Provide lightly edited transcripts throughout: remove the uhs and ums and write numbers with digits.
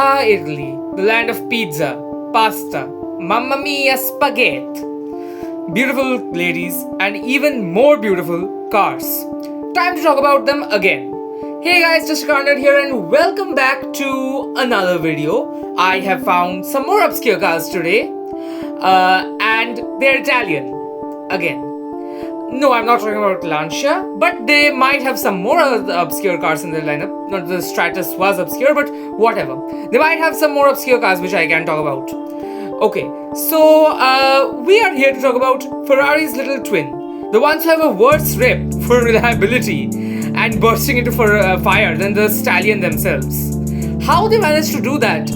Ah, Italy, the land of pizza, pasta, mamma mia spaghetti. Beautiful ladies and even more beautiful cars. Time to talk about them again. Hey guys, JustaCarNerd here and welcome back to another video. I have found some more obscure cars today. And they're Italian. Again. No, I'm not talking about Lancia, but they might have some more obscure cars in their lineup. Not the Stratus was obscure, but whatever. They might have some more obscure cars which I can talk about. Okay, so we are here to talk about Ferrari's little twin. The ones who have a worse rep for reliability and bursting into fire than the stallion themselves. How they managed to do that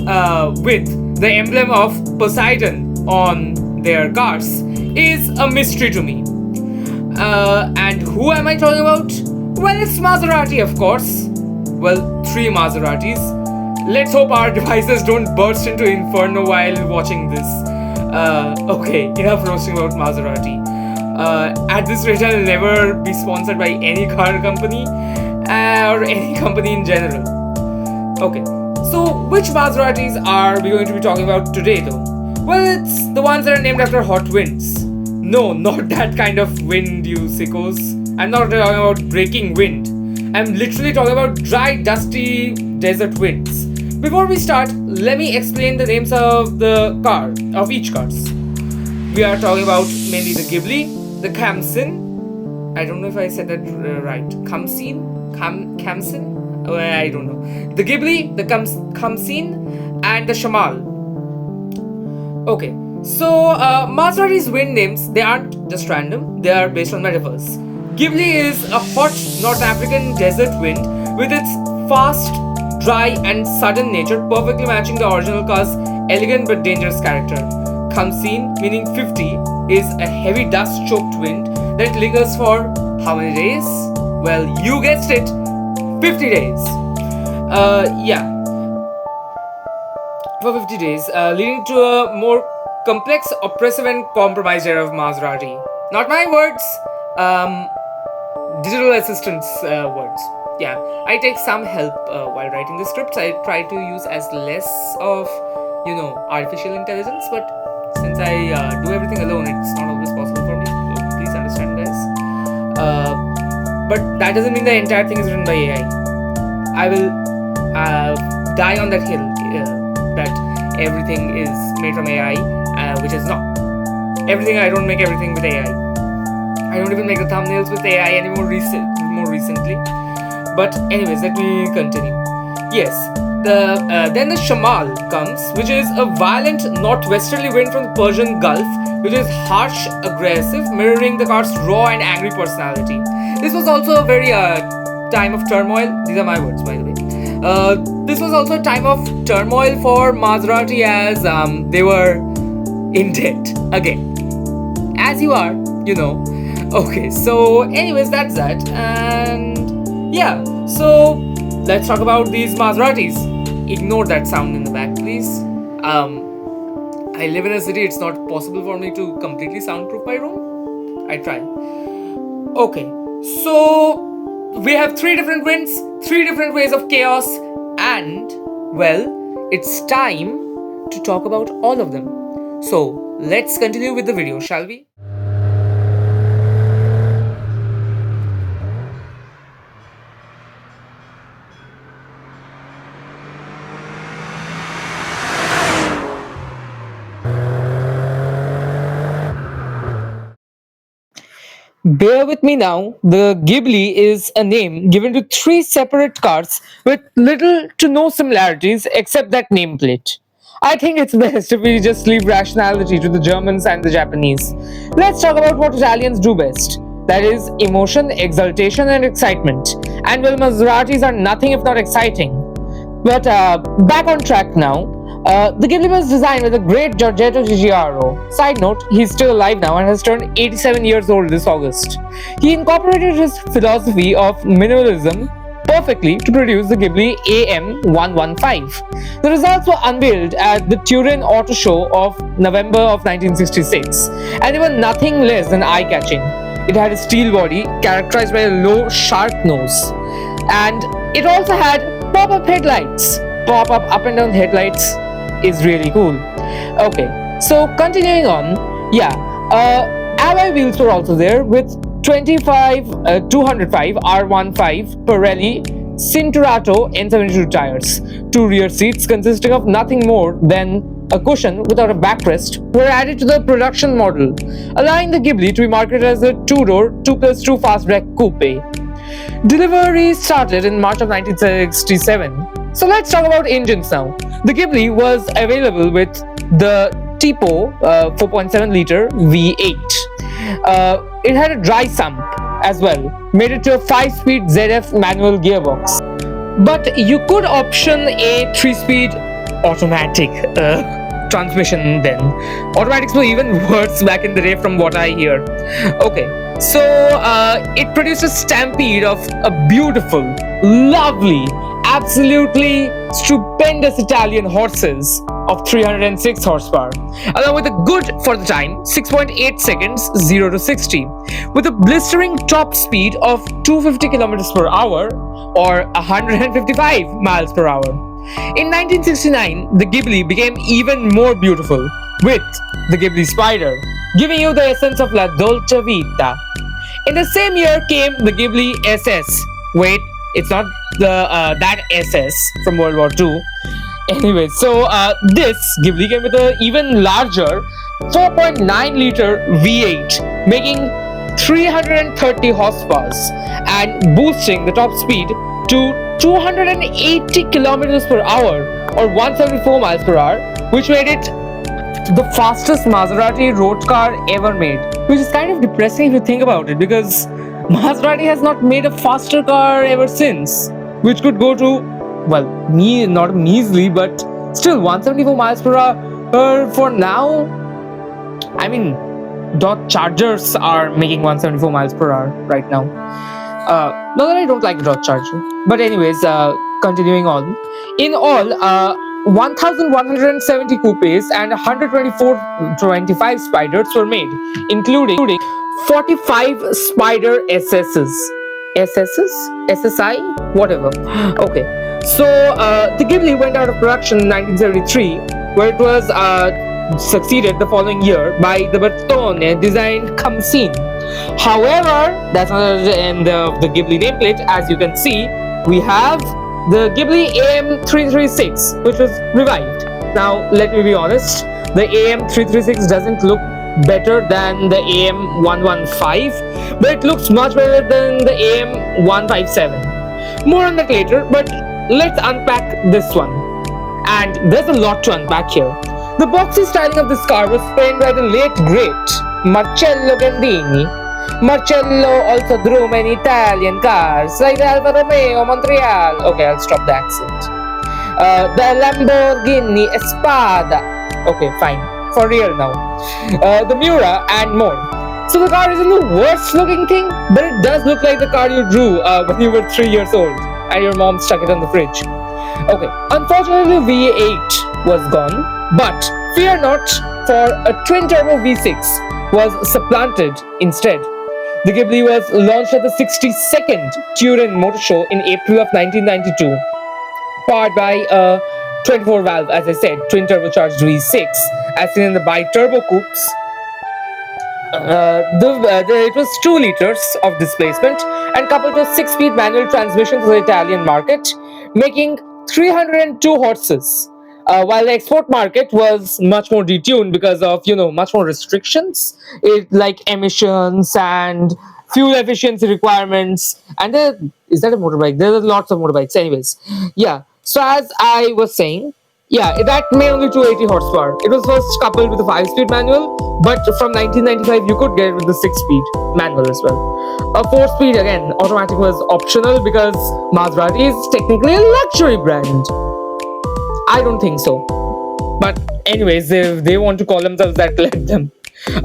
with the emblem of Poseidon on their cars is a mystery to me. And who am I talking about? Well, it's Maserati, of course. Well, 3 Maseratis. Let's hope our devices don't burst into inferno while watching this. Okay, enough roasting about Maserati. At this rate, I'll never be sponsored by any car company or any company in general. Okay, so which Maseratis are we going to be talking about today though? Well, it's the ones that are named after hot winds. No, not that kind of wind, you sickos. I'm not talking about breaking wind. I'm literally talking about dry, dusty desert winds. Before we start, let me explain the names of each cars. We are talking about mainly the Ghibli, the Khamsin. I don't know if I said that right. Khamsin? Khamsin? I don't know. The Ghibli, the Khamsin, and the Shamal. Okay. So, Maserati's wind names, they aren't just random, they are based on metaphors. Ghibli is a hot North African desert wind with its fast, dry and sudden nature perfectly matching the original car's elegant but dangerous character. Khamsin, meaning 50, is a heavy dust-choked wind that lingers for how many days? Well, you guessed it, 50 days. For 50 days, leading to a more complex, oppressive and compromised era of Maserati. Not my words, digital assistant's words. Yeah, I take some help while writing the scripts. I try to use as less of, artificial intelligence, but since I do everything alone, it's not always possible for me, so please understand guys. But that doesn't mean the entire thing is written by AI. I will die on that hill that everything is made from AI. Which is not. I don't make everything with AI. I don't even make the thumbnails with AI anymore more recently. But anyways, let me continue. Yes, then the Shamal comes, which is a violent northwesterly wind from the Persian Gulf, which is harsh, aggressive, mirroring the car's raw and angry personality. This was also a very time of turmoil. These are my words, by the way. This was also a time of turmoil for Maserati as they were in debt again, as you are, Okay, so anyways, that's that. And yeah, so let's talk about these Maseratis. Ignore that sound in the back, please. I live in a city. It's not possible for me to completely soundproof my room. I try. Okay, so we have 3 different winds, 3 different ways of chaos, and well, it's time to talk about all of them. So, let's continue with the video, shall we? Bear with me now. The Ghibli is a name given to 3 separate cars with little to no similarities except that nameplate. I think it's best if we just leave rationality to the Germans and the Japanese. Let's talk about what Italians do best. That is emotion, exultation and excitement. And well, Maseratis are nothing if not exciting. But back on track now. The Ghibli was designed with the great Giorgetto Giugiaro. Side note, he's still alive now and has turned 87 years old this August. He incorporated his philosophy of minimalism perfectly to produce the Ghibli AM115. The results were unveiled at the Turin Auto Show of November of 1966, and they were nothing less than eye-catching. It had a steel body characterized by a low, sharp nose, and it also had pop-up headlights. pop up and down headlights is really cool. Okay, so continuing on, yeah, alloy wheels were also there with 205 R15 Pirelli Cinturato N72 tires. Two rear seats consisting of nothing more than a cushion without a backrest were added to the production model, allowing the Ghibli to be marketed as a two-door, 2+2 fastback coupe. Delivery started in March of 1967. So let's talk about engines now. The Ghibli was available with the Tipo 4.7 liter V8. It had a dry sump as well, made it to a 5-speed ZF manual gearbox. But you could option a 3-speed automatic transmission then. Automatics were even worse back in the day from what I hear. Okay, so it produced a stampede of a beautiful, lovely, absolutely stupendous Italian horses of 306 horsepower, along with a good, for the time, 6.8 seconds 0 to 60, with a blistering top speed of 250 kilometers per hour or 155 miles per hour. In 1969, the Ghibli became even more beautiful with the Ghibli Spider, giving you the essence of La Dolce Vita. In the same year came the Ghibli SS. Wait, it's not the that SS from World War II. Anyway, so this Ghibli came with an even larger 4.9 liter V8, making 330 horsepower and boosting the top speed to 280 kilometers per hour or 174 miles per hour, which made it the fastest Maserati road car ever made. Which is kind of depressing if you think about it, because Maserati has not made a faster car ever since, which could go to, well, not measly, but still 174 miles per hour for now. I mean, Dodge Chargers are making 174 miles per hour right now. Not that I don't like the Dodge Charger, but anyways, continuing on. In all, 1,170 coupes and 125 Spiders were made, including 45 Spider SSs. SSs? SSI? Whatever. Okay. So, the Ghibli went out of production in 1973, where it was succeeded the following year by the Bertone designed Khamsin. However, that's not the end of the Ghibli nameplate. As you can see, we have the Ghibli AM336, which was revived. Now, let me be honest, the AM336 doesn't look better than the AM115, but it looks much better than the AM157. More on that later, but let's unpack this one. And there's a lot to unpack here. The boxy styling of this car was penned by the late great Marcello Gandini. Marcello also drew many Italian cars like the Alfa Romeo Montreal. Okay, I'll stop the accent. The Lamborghini Espada. Okay, fine. For real now. The Miura and more. So the car isn't the worst looking thing, but it does look like the car you drew when you were 3 years old and your mom stuck it on the fridge. Okay, unfortunately V8 was gone, but fear not, for a twin-turbo V6 was supplanted instead. The Ghibli was launched at the 62nd Turin Motor Show in April of 1992, powered by a 24-valve, as I said, twin-turbocharged V6, as seen in the bi-turbo coupes. It was 2 liters of displacement and coupled to a 6-speed manual transmission for the Italian market, making 302 horses. While the export market was much more detuned because of, much more restrictions, like emissions and fuel efficiency requirements. And is that a motorbike? There are lots of motorbikes. Anyways, yeah. So as I was saying, yeah, that made only 280 horsepower. It was first coupled with a 5-speed manual, but from 1995 you could get it with the 6-speed manual as well. A 4-speed, again, automatic was optional because Maserati is technically a luxury brand. I don't think so. But anyways, if they want to call themselves that, let them.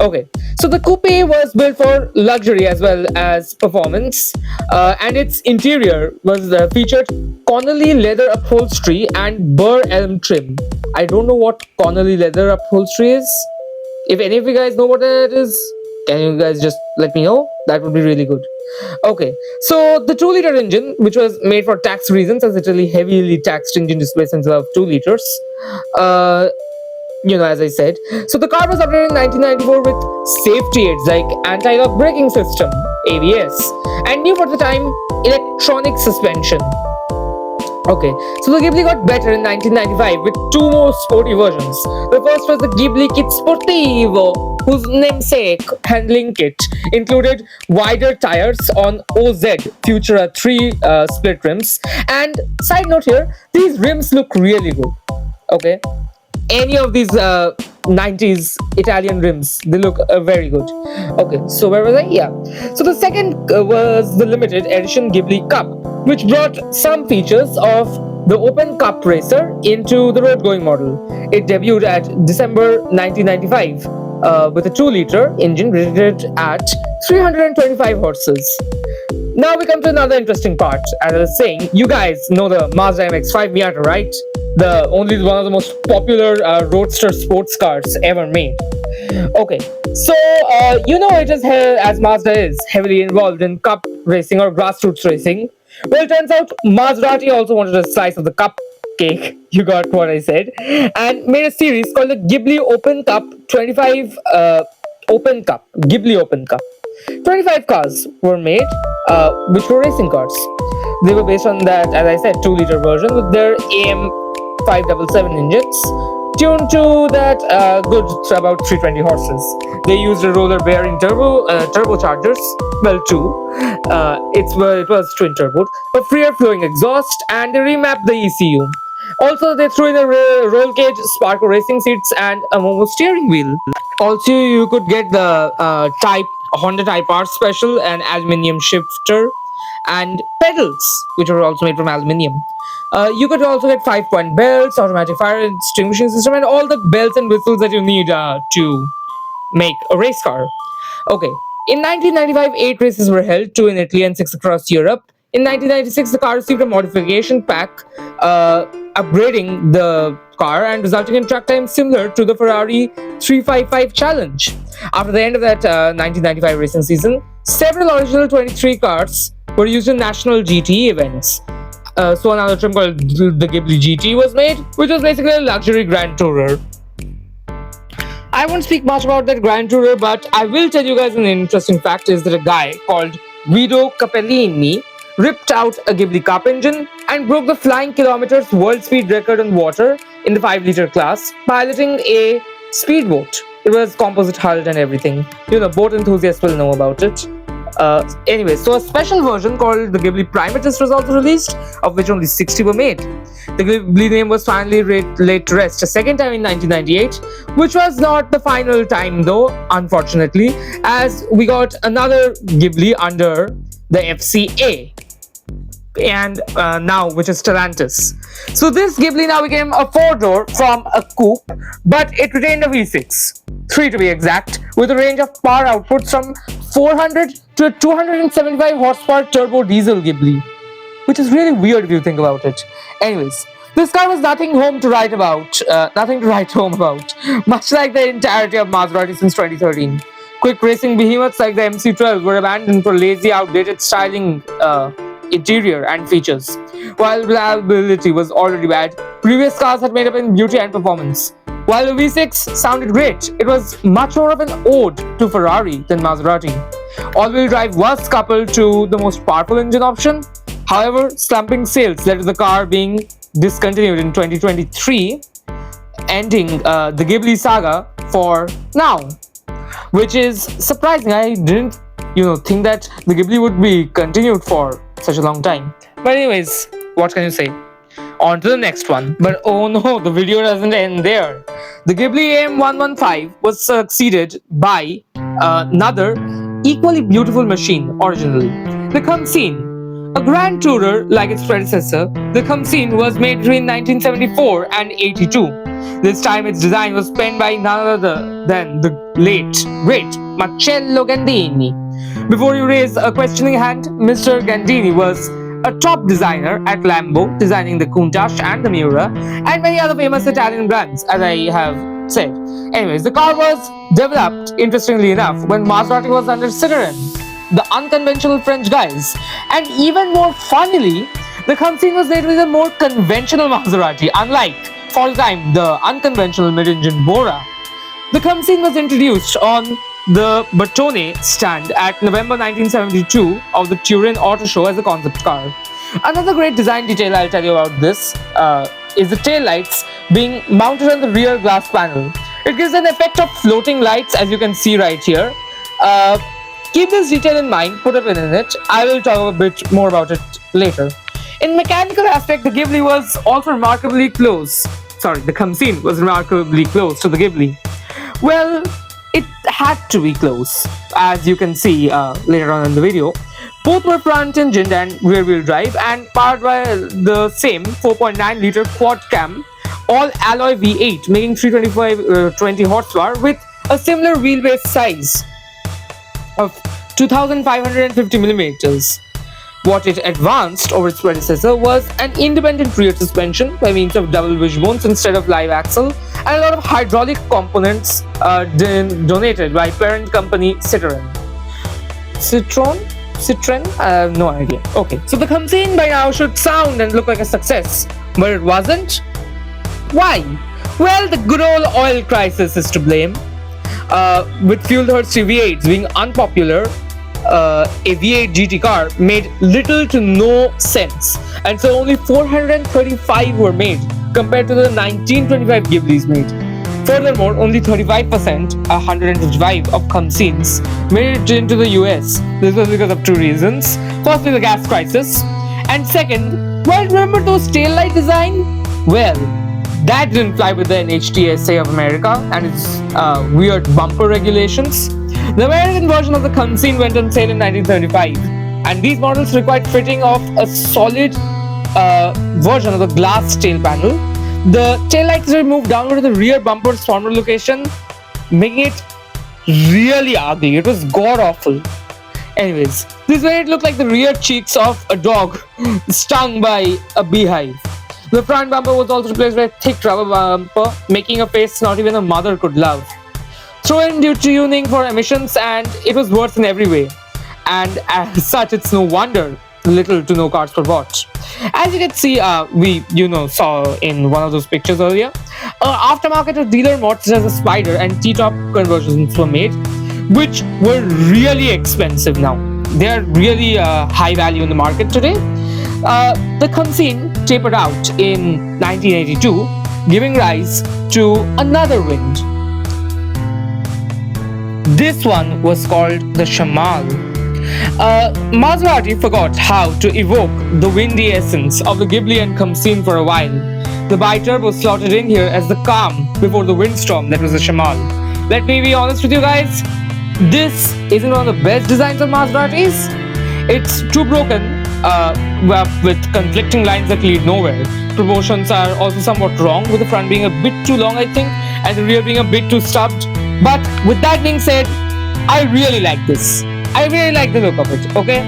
Okay, so the coupe was built for luxury as well as performance, and its interior was featured Connolly leather upholstery and burr elm trim. I don't know what Connolly leather upholstery is. If any of you guys know what it is, Can you guys just let me know? That would be really good. Okay, so the 2-liter engine, which was made for tax reasons, as Italy heavily taxed engine displacements above 2 liters. Uh, as I said. So the car was updated in 1994 with safety aids like anti-lock braking system, ABS, and new for the time, electronic suspension. Okay, so the Ghibli got better in 1995 with 2 more sporty versions. The first was the Ghibli Kit Sportivo, whose namesake handling kit included wider tires on OZ Futura 3 split rims. And side note here, these rims look really good. Okay, any of these 90s Italian rims, they look very good. Okay, so where was I? Yeah. So the second was the limited edition Ghibli Cup, which brought some features of the open cup racer into the road going model. It debuted at December 1995 with a 2-liter engine rated at 325 horses. Now we come to another interesting part. As I was saying, you guys know the Mazda MX-5 Miata, right? One of the most popular roadster sports cars ever made. Okay, so it is as Mazda is heavily involved in cup racing or grassroots racing. Well, it turns out Maserati also wanted a slice of the cupcake. You got what I said, and made a series called the Ghibli Open Cup 25 Open Cup. Ghibli Open Cup. 25 cars were made, which were racing cars. They were based on that, as I said, 2-liter version with their AM 577 engines, tuned to that good about 320 horses. They used a roller bearing turbochargers, well, two. It was twin turbo, a freer flowing exhaust, and they remapped the ECU. Also, they threw in a roll cage, Sparco racing seats, and a Momo steering wheel. Also, you could get the Honda Type R Special, an aluminium shifter, and pedals, which were also made from aluminium. You could also get 5-point belts, automatic fire extinguishing system, and all the bells and whistles that you need to make a race car. Okay, in 1995, 8 races were held, 2 in Italy and 6 across Europe. In 1996, the car received a modification pack, upgrading the car and resulting in track time similar to the Ferrari 355 Challenge. After the end of that 1995 racing season, several original 23 cars were used in national GT events. So another trim called the Ghibli GT was made, which was basically a luxury Grand Tourer. I won't speak much about that Grand Tourer, but I will tell you guys an interesting fact is that a guy called Guido Capellini ripped out a Ghibli Cup engine and broke the flying kilometers world speed record on water in the 5-liter class, piloting a speedboat. It was composite hulled and everything. Boat enthusiasts will know about it. Anyway, so a special version called the Ghibli Primatus was also released, of which only 60 were made. The Ghibli name was finally laid to rest a second time in 1998, which was not the final time though, unfortunately, as we got another Ghibli under the FCA, and now which is Stellantis. So this Ghibli now became a 4-door from a coupe, but it retained a V6, 3 to be exact, with a range of power outputs from 400 to a 275 horsepower turbo diesel Ghibli, which is really weird if you think about it. Anyways, this car was nothing to write home about, much like the entirety of Maserati since 2013. Quick racing behemoths like the MC12 were abandoned for lazy, outdated styling, interior and features. While reliability was already bad, previous cars had made up in beauty and performance. While the V6 sounded great, it was much more of an ode to Ferrari than Maserati. All-wheel drive was coupled to the most powerful engine option. However, slumping sales led to the car being discontinued in 2023, ending the Ghibli saga for now, which is surprising. I didn't think that the Ghibli would be continued for such a long time. But anyways, what can you say? On to the next one. But oh no, the video doesn't end there. The Ghibli AM115 was succeeded by another equally beautiful machine originally, the Khamsin. A Grand Tourer like its predecessor, the Khamsin was made between 1974 and 82. This time its design was penned by none other than the late, great Marcello Gandini. Before you raise a questioning hand, Mr. Gandini was a top designer at Lambo, designing the Countach and the Miura, and many other famous Italian brands, as I have said. Anyways, the car was developed, interestingly enough, when Maserati was under Citroën, the unconventional French guys. And even more funnily, the Khamsin was made with a more conventional Maserati, unlike, for the time, the unconventional mid-engine Bora. The Khamsin was introduced on the Bertone stand at November 1972 of the Turin Auto Show as a concept car. Another great design detail I'll tell you about this is the tail lights being mounted on the rear glass panel. It gives an effect of floating lights, as you can see right here. Keep this detail in mind, put a pin in it. I will talk a bit more about it later. In mechanical aspect, the Ghibli was also remarkably close. Sorry, the Khamsin was remarkably close to the Ghibli. Well, it had to be close, as you can see later on in the video. Both were front-engined and rear-wheel drive and powered by the same 4.9 liter quad cam, all alloy V8, making 320 horsepower with a similar wheelbase size of 2,550 millimeters. What it advanced over its predecessor was an independent rear suspension by means of double wishbones instead of live axle, and a lot of hydraulic components donated by parent company Citroën. Citroën? I have no idea. Okay, so the Khamsin by now should sound and look like a success, but it wasn't. Why? Well, the good old oil crisis is to blame. With fuel-thirsty V8s being unpopular, a V8 GT car made little to no sense, and so only 435 were made compared to the 1925 Ghiblis made. Furthermore, only 35%, 155 of Khamsins, made it into the US. This was because of two reasons. Firstly, the gas crisis, and second, well, remember those taillight design? Well, that didn't fly with the NHTSA of America and its weird bumper regulations. The American version of the Khamsin went on sale in 1975, and these models required fitting of a solid version of the glass tail panel. The taillights were moved downward to the rear bumper's former location, making it really ugly. It was god-awful. Anyways, this made it look like the rear cheeks of a dog stung by a beehive. The front bumper was also replaced by a thick rubber bumper, making a face not even a mother could love. Throw in due tuning for emissions and it was worse in every way. And as such, it's no wonder little to no cars were bought. As you can see, we saw in one of those pictures earlier, aftermarket or dealer mods such as the Spider and T-top conversions were made, which were really expensive now. They are really high value in the market today. The Khamsin tapered out in 1982, giving rise to another wind. This one was called the Shamal. Maserati forgot how to evoke the windy essence of the Ghibli and Khamsin for a while. The bi-turbo slotted in here as the calm before the windstorm that was the Shamal. Let me be honest with you guys, this isn't one of the best designs of Maseratis. It's too broken, with conflicting lines that lead nowhere. Proportions are also somewhat wrong, with the front being a bit too long, I think, and the rear being a bit too stubbed. But with that being said, I really like this. I really like the look of it, okay?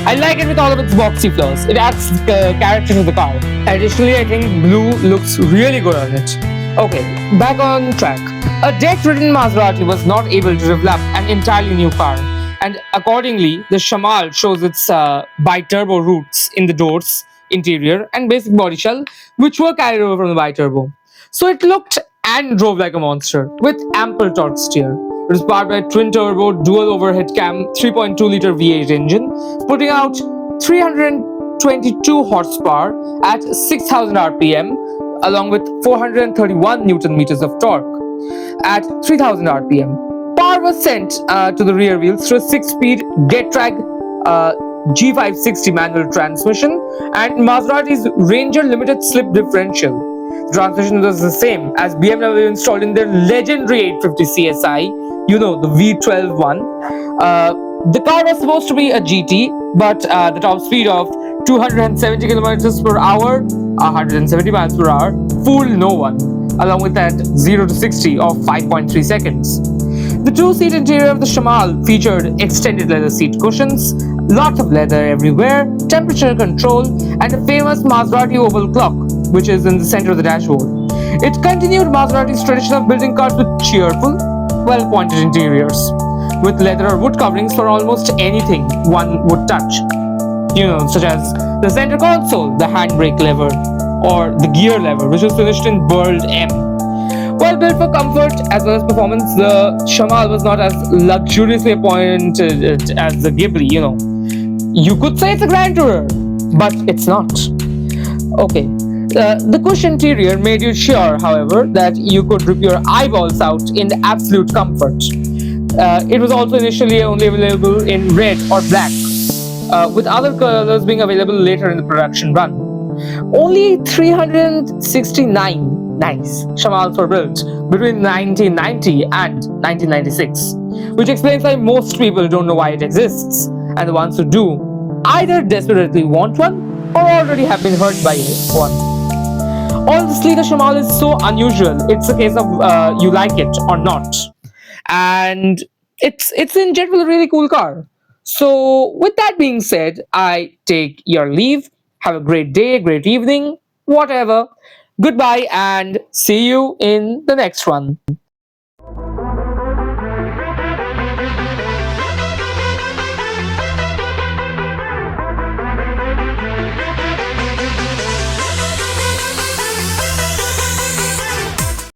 I like it with all of its boxy flaws. It adds character to the car. Additionally, I think blue looks really good on it. Okay, back on track. A debt-ridden Maserati was not able to develop an entirely new car, and accordingly, the Shamal shows its bi-turbo roots in the doors, interior, and basic body shell, which were carried over from the bi-turbo. So it looked and drove like a monster, with ample torque steer. It was powered by a twin-turbo, dual overhead cam, 3.2-liter V8 engine, putting out 322 horsepower at 6,000 RPM, along with 431 Newton meters of torque at 3,000 RPM. Power was sent to the rear wheels through a 6-speed Getrag G560 manual transmission and Maserati's Ranger limited slip differential. The transmission was the same as BMW installed in their legendary 850 CSI, the V12 one. The car was supposed to be a GT, but the top speed of 270 kilometers per hour, 170 miles per hour, fooled no one, along with that 0 to 60 of 5.3 seconds. The two-seat interior of the Shamal featured extended leather seat cushions, lots of leather everywhere, temperature control, and a famous Maserati oval clock, which is in the center of the dashboard. It continued Maserati's tradition of building cars with cheerful, well-pointed interiors, with leather or wood coverings for almost anything one would touch. Such as the center console, the handbrake lever, or the gear lever, which was finished in burled M. While built for comfort as well as performance, the Shamal was not as luxuriously appointed as the Ghibli. You could say it's a grand tourer, but it's not. Okay. The cush interior made you sure, however, that you could rip your eyeballs out in absolute comfort. It was also initially only available in red or black, with other colors being available later in the production run. Only 369 nice Shamals were built between 1990 and 1996, which explains why most people don't know why it exists, and the ones who do either desperately want one or already have been hurt by one. Honestly, the Shamal is so unusual. It's a case of you like it or not, and it's in general a really cool car. So, with that being said, I take your leave. Have a great day, great evening, whatever. Goodbye, and see you in the next one.